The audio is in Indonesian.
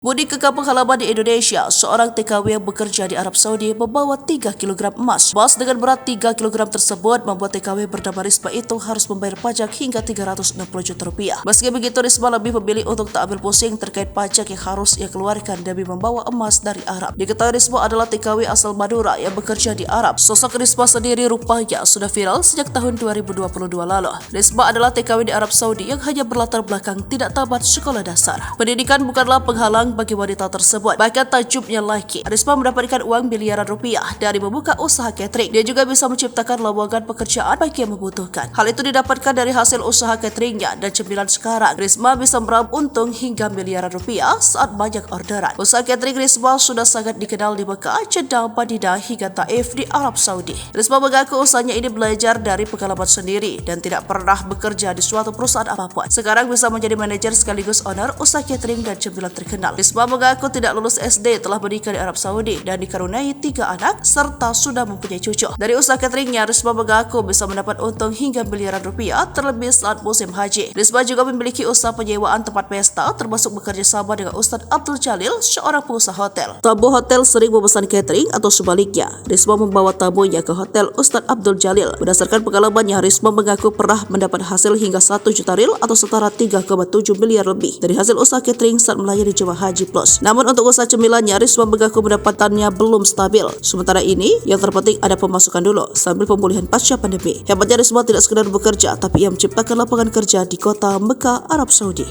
Mudik ke kampung halaman di Indonesia, seorang TKW yang bekerja di Arab Saudi membawa 3 kg emas. Emas dengan berat 3 kg tersebut membuat TKW bernama Risma itu harus membayar pajak hingga 360 juta rupiah. Meski begitu, Risma lebih memilih untuk tak ambil pusing terkait pajak yang harus ia keluarkan demi membawa emas dari Arab. Diketahui Risma adalah TKW asal Madura yang bekerja di Arab. Sosok Risma sendiri rupanya sudah viral sejak tahun 2022 lalu. Risma adalah TKW di Arab Saudi yang hanya berlatar belakang tidak tamat sekolah dasar. Pendidikan bukanlah penghalang bagi wanita tersebut. Bahkan tajubnya lagi, Risma mendapatkan uang miliaran rupiah dari membuka usaha catering. Dia juga bisa menciptakan lowongan pekerjaan bagi yang membutuhkan. Hal itu didapatkan dari hasil usaha cateringnya dan cemilan sekarang. Risma bisa meraup untung hingga miliaran rupiah saat banyak orderan. Usaha catering Risma sudah sangat dikenal di Mekah, Jeddah, Madinah hingga Taif di Arab Saudi. Risma mengaku usahanya ini belajar dari pengalaman sendiri dan tidak pernah bekerja di suatu perusahaan apapun. Sekarang bisa menjadi manajer sekaligus owner usaha catering dan cemilan terkenal. Risma mengaku tidak lulus SD, telah menikah di Arab Saudi dan dikaruniai 3 anak serta sudah mempunyai cucu. Dari usaha cateringnya, Risma mengaku bisa mendapat untung hingga miliaran rupiah terlebih saat musim haji. Risma juga memiliki usaha penyewaan tempat pesta termasuk bekerja sama dengan Ustadz Abdul Jalil, seorang pengusaha hotel. Tamu hotel sering memesan catering atau sebaliknya, Risma membawa tamunya ke hotel Ustadz Abdul Jalil. Berdasarkan pengalamannya, Risma mengaku pernah mendapat hasil hingga 1 juta riyal atau setara 3,7 miliar lebih dari hasil usaha catering saat melayani jemaah Haji Plus. Namun untuk usaha cemilannya, Risma mengaku pendapatannya belum stabil. Sementara ini, yang terpenting ada pemasukan dulu sambil pemulihan pasca pandemi. Hebatnya Risma tidak sekedar bekerja, tapi ia menciptakan lapangan kerja di kota Mekah, Arab Saudi.